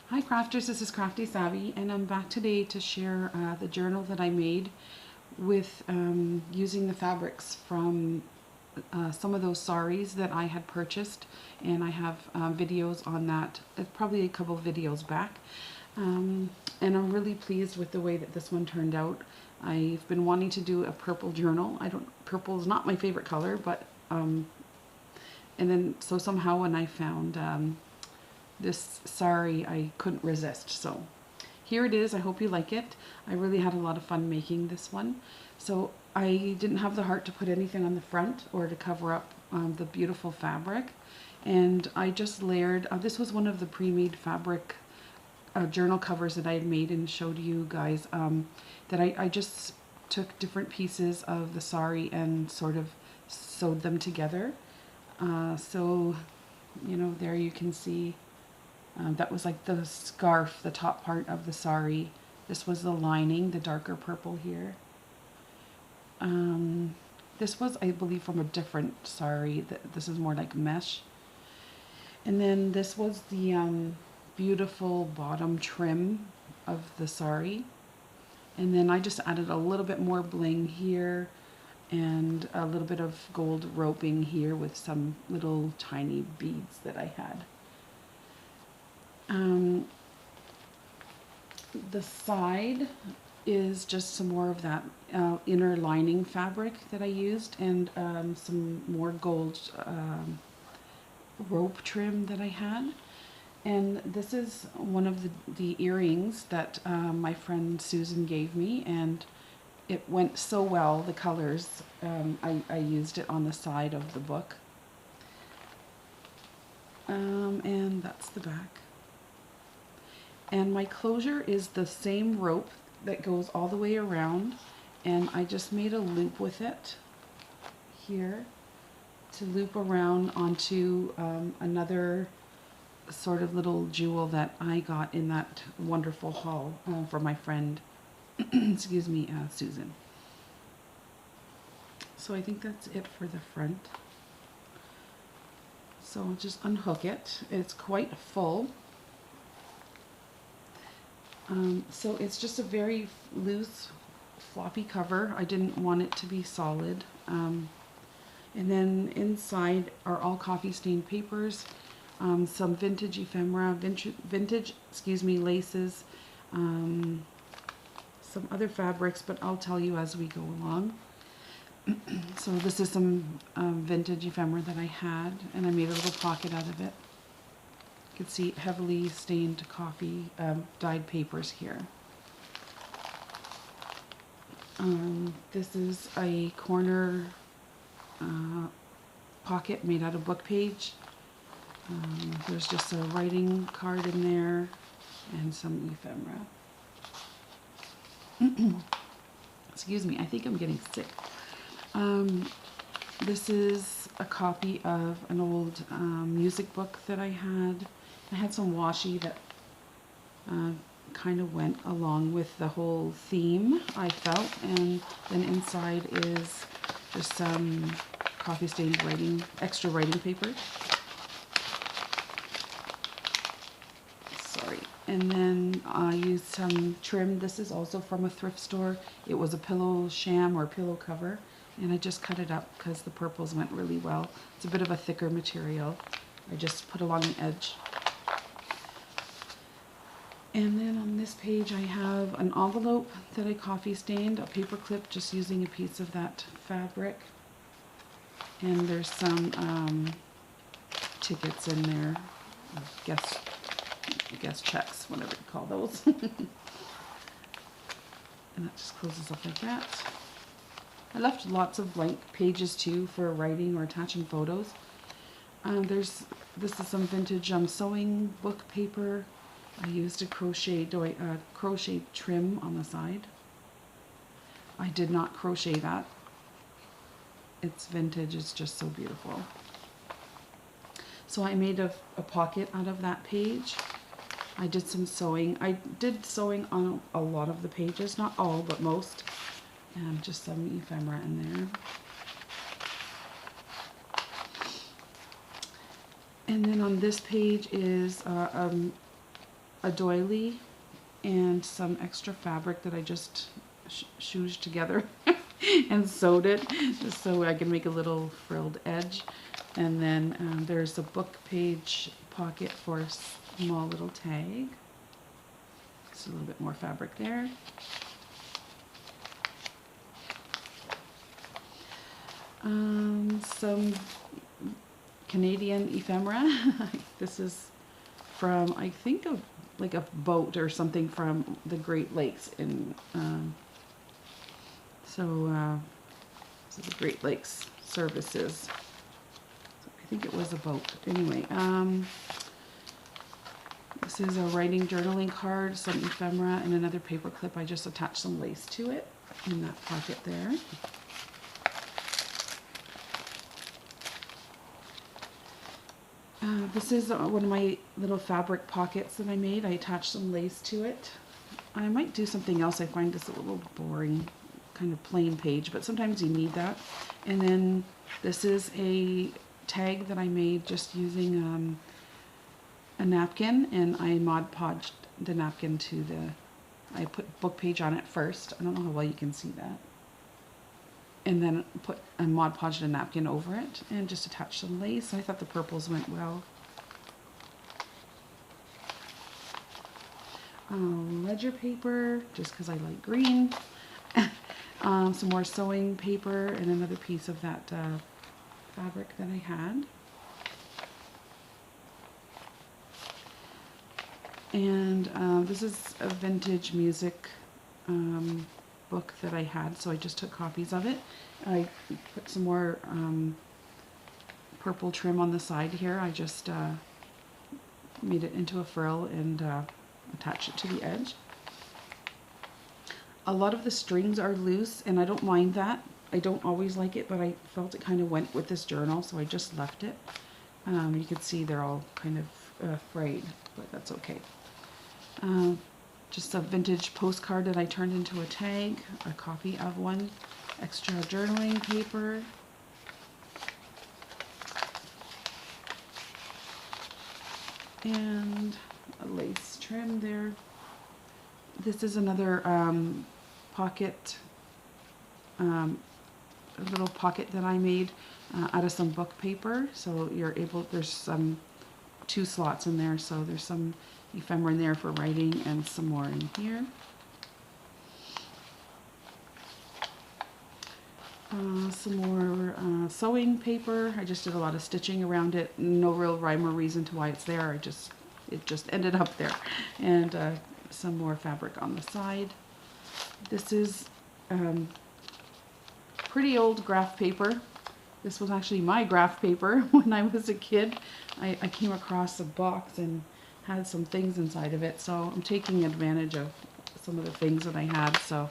Hi crafters, this is Crafty Savvy, and I'm back today to share the journal that I made with using the fabrics from some of those saris that I had purchased, and I have videos on that. It's probably a couple of videos back, and I'm really pleased with the way that this one turned out. I've been wanting to do a purple journal. Purple is not my favorite color, but and then so somehow when I found this sari, I couldn't resist. So here it is. I hope you like it. I really had a lot of fun making this one. So I didn't have the heart to put anything on the front or to cover up the beautiful fabric. And I just layered, this was one of the pre-made fabric journal covers that I had made and showed you guys, that I just took different pieces of the sari and sort of sewed them together. So, you know, there you can see that was like the scarf, the top part of the sari. This was the lining, the darker purple here. This was, I believe, from a different sari. This is more like mesh. And then this was the beautiful bottom trim of the sari. And then I just added a little bit more bling here and a little bit of gold roping here with some little tiny beads that I had. The side is just some more of that inner lining fabric that I used, and some more gold rope trim that I had. And this is one of the earrings that my friend Susan gave me, and it went so well, the colors. I used it on the side of the book. And that's the back. And my closure is the same rope that goes all the way around, and I just made a loop with it here to loop around onto another sort of little jewel that I got in that wonderful haul for my friend, excuse me, Susan. So I think that's it for the front. So I'll just unhook it. It's quite full. So it's just a very loose, floppy cover. I didn't want it to be solid. And then inside are all coffee stained papers, some vintage ephemera, vintage, laces, some other fabrics, but I'll tell you as we go along. So this is some vintage ephemera that I had, and I made a little pocket out of it. You can see heavily stained coffee dyed papers here. This is a corner pocket made out of book page. There's just a writing card in there and some ephemera. Excuse me, I think I'm getting sick. This is a copy of an old music book that I had. I had some washi that kind of went along with the whole theme, I felt, and then inside is just some coffee stained extra writing paper. Sorry. And then I used some trim. This is also from a thrift store. It was a pillow sham or pillow cover, and I just cut it up because the purples went really well. It's a bit of a thicker material. I just put along the edge. And then on this page I have an envelope that I coffee stained, a paper clip, just using a piece of that fabric. And there's some tickets in there, guess checks, whatever you call those. And that just closes up like that. I left lots of blank pages too for writing or attaching photos. This is some vintage sewing book paper. I used a crochet trim on the side. I did not crochet that. It's vintage, it's just so beautiful. So I made a pocket out of that page. I did some sewing. I did sewing on a lot of the pages, not all, but most. And just some ephemera in there. And then on this page is a doily and some extra fabric that I just shooshed together and sewed it just so I can make a little frilled edge. And then there's a book page pocket for a small little tag. Just a little bit more fabric there. Some Canadian ephemera. This is from, I think, like a boat or something from the Great Lakes in this is the Great Lakes Services. So I think it was a boat. Anyway, this is a writing journaling card, some ephemera, and another paper clip. I just attached some lace to it in that pocket there. This is one of my little fabric pockets that I made. I attached some lace to it. I might do something else. I find this a little boring, kind of plain page, but sometimes you need that. And then this is a tag that I made just using a napkin, and I Mod Podged the napkin to I put book page on it first. I don't know how well you can see that. And then put a Mod Podged a napkin over it and just attach some lace. I thought the purples went well. Ledger paper, just because I like green. Some more sewing paper and another piece of that fabric that I had. And this is a vintage music book that I had, so I just took copies of it. I put some more purple trim on the side here. I just made it into a frill and attached it to the edge. A lot of the strings are loose, and I don't mind that. I don't always like it, but I felt it kind of went with this journal, so I just left it. You can see they're all kind of frayed, but that's okay. Just a vintage postcard that I turned into a tag, a copy of one, extra journaling paper, and a lace trim there. This is another pocket, a little pocket that I made out of some book paper. So you're able, there's some 2 slots in there, so there's some ephemera in there for writing and some more in here. Some more sewing paper. I just did a lot of stitching around it. No real rhyme or reason to why it's there. It just ended up there. And some more fabric on the side. This is pretty old graph paper. This was actually my graph paper when I was a kid. I came across a box and had some things inside of it, so I'm taking advantage of some of the things that I had. So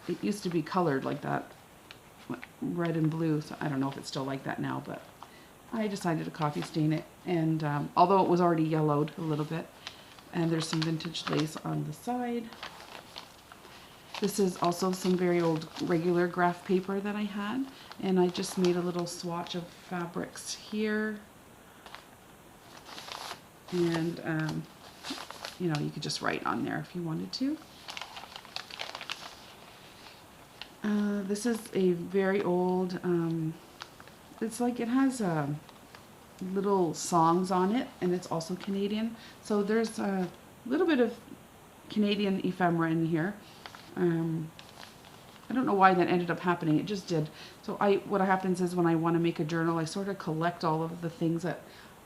it used to be colored like that, red and blue, so I don't know if it's still like that now, but I decided to copy stain it, and although it was already yellowed a little bit. And there's some vintage lace on the side. This is also some very old regular graph paper that I had, and I just made a little swatch of fabrics here. And you know, you could just write on there if you wanted to. This is a very old, it's like it has little songs on it, and it's also Canadian. So there's a little bit of Canadian ephemera in here. I don't know why that ended up happening. It just did. So what happens is when I want to make a journal, I sort of collect all of the things that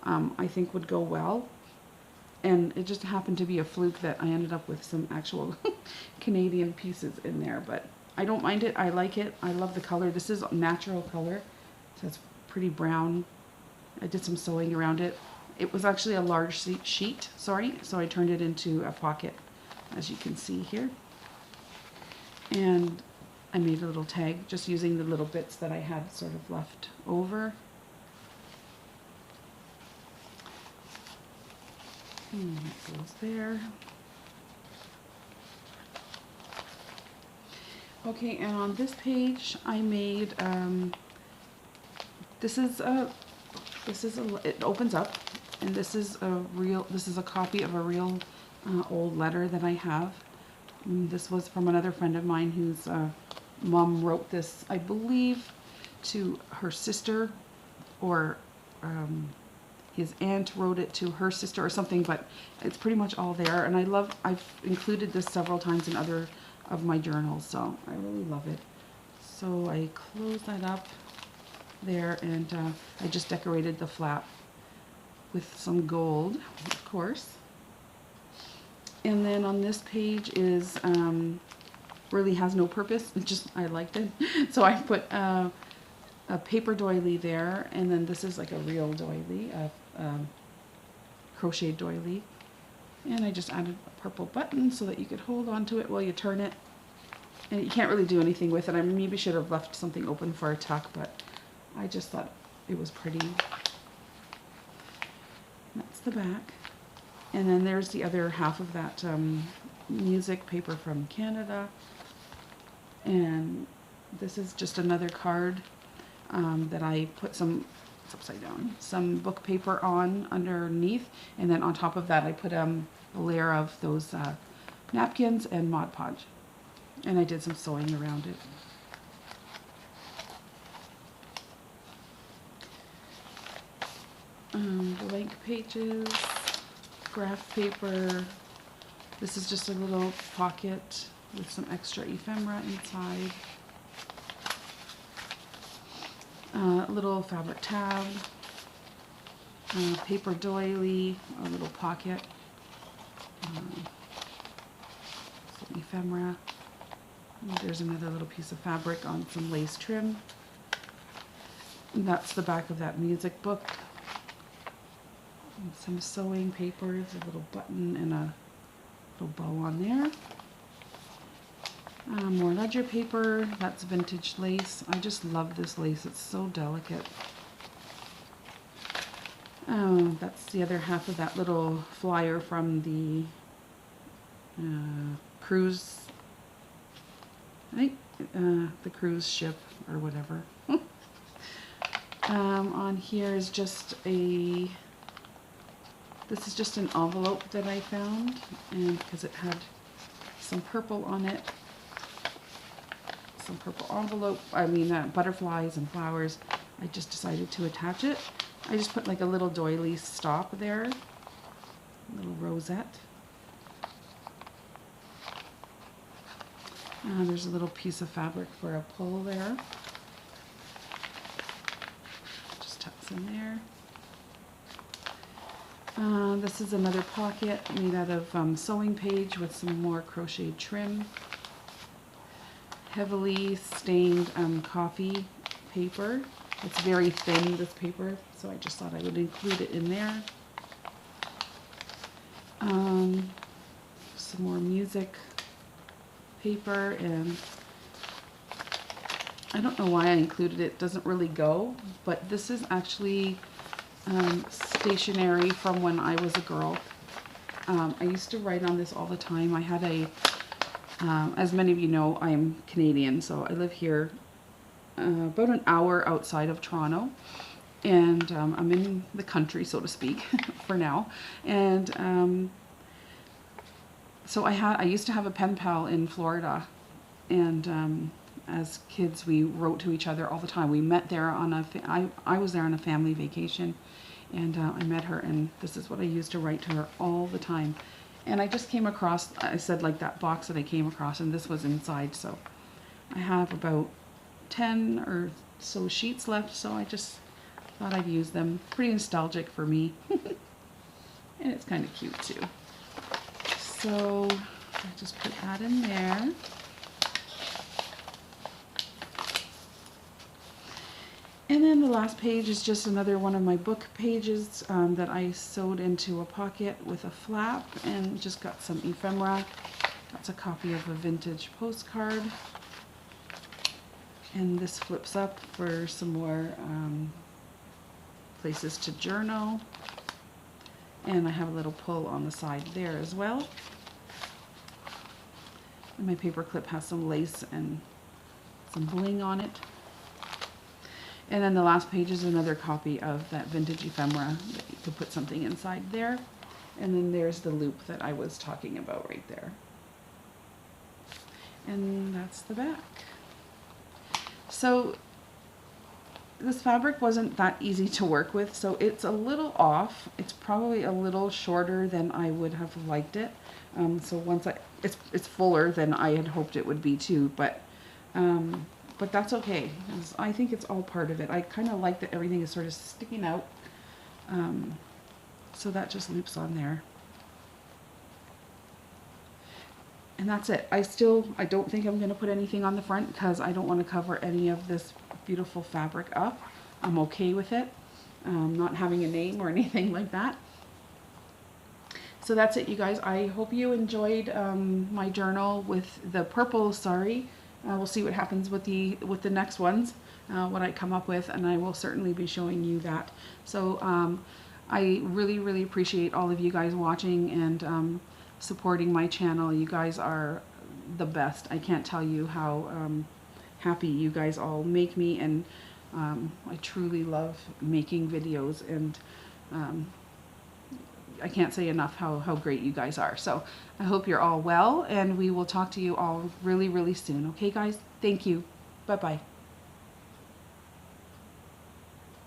I think would go well. And it just happened to be a fluke that I ended up with some actual Canadian pieces in there. But I don't mind it. I like it. I love the color. This is natural color. So it's pretty brown. I did some sewing around it. It was actually a large sheet, sorry. So I turned it into a pocket, as you can see here. And I made a little tag just using the little bits that I had sort of left over. And that goes there. Okay, and on this page I made, it opens up, And this is a copy of a real old letter that I have. This was from another friend of mine whose mom wrote this, I believe, to her sister, or his aunt wrote it to her sister or something, but it's pretty much all there. And I've included this several times in other of my journals, so I really love it. So I close that up there, and I just decorated the flap with some gold, of course. And then on this page is really has no purpose. It just, I liked it. So I put a paper doily there, and then this is like a real doily, a crocheted doily. And I just added a purple button so that you could hold on to it while you turn it. And you can't really do anything with it. I maybe should have left something open for a tuck, but I just thought it was pretty. That's the back. And then there's the other half of that music paper from Canada. And this is just another card that I put some, it's upside down, some book paper on underneath. And then on top of that I put a layer of those napkins and Mod Podge. And I did some sewing around it. Blank pages, graph paper. This is just a little pocket with some extra ephemera inside. Little fabric tab, paper doily, a little pocket, some ephemera. And there's another little piece of fabric on some lace trim. And that's the back of that music book. And some sewing papers, a little button and a little bow on there. More ledger paper, that's vintage lace. I just love this lace, it's so delicate. That's the other half of that little flyer from the cruise, I think the cruise ship or whatever. On here is just this is just an envelope that I found, and because it had some purple on it. Some purple envelope, butterflies and flowers. I just decided to attach it. I just put like a little doily stop there, a little rosette. There's a little piece of fabric for a pull there. Just tucks in there. This is another pocket made out of sewing page with some more crocheted trim. Heavily stained coffee paper. It's very thin, this paper, so I just thought I would include it in there. Some more music paper, and I don't know why I included it. It doesn't really go, but this is actually stationery from when I was a girl. I used to write on this all the time. I had as many of you know, I'm Canadian, so I live here about an hour outside of Toronto, and I'm in the country, so to speak, for now. And so I used to have a pen pal in Florida, and as kids we wrote to each other all the time. We met there on I was there on a family vacation, and I met her, and this is what I used to write to her all the time. And I just came across, I said like that box that I came across, and this was inside, so I have about 10 or so sheets left, so I just thought I'd use them. Pretty nostalgic for me. And it's kind of cute too. So I just put that in there. And then the last page is just another one of my book pages that I sewed into a pocket with a flap, and just got some ephemera. That's a copy of a vintage postcard. And this flips up for some more places to journal. And I have a little pull on the side there as well. And my paper clip has some lace and some bling on it. And then the last page is another copy of that vintage ephemera that you could put something inside there. And then there's the loop that I was talking about right there. And that's the back. So this fabric wasn't that easy to work with, so it's a little off. It's probably a little shorter than I would have liked it. So once it's fuller than I had hoped it would be too, but that's okay. I think it's all part of it. I kind of like that everything is sort of sticking out. So that just loops on there. And that's it. I don't think I'm going to put anything on the front because I don't want to cover any of this beautiful fabric up. I'm okay with it. Not having a name or anything like that. So that's it, you guys. I hope you enjoyed my journal with the purple sari. We'll see what happens with the next ones, what I come up with, and I will certainly be showing you that. So I really, really appreciate all of you guys watching and supporting my channel. You guys are the best. I can't tell you how happy you guys all make me, and I truly love making videos, and I can't say enough how great you guys are. So I hope you're all well, and we will talk to you all really, really soon. Okay, guys? Thank you. Bye-bye.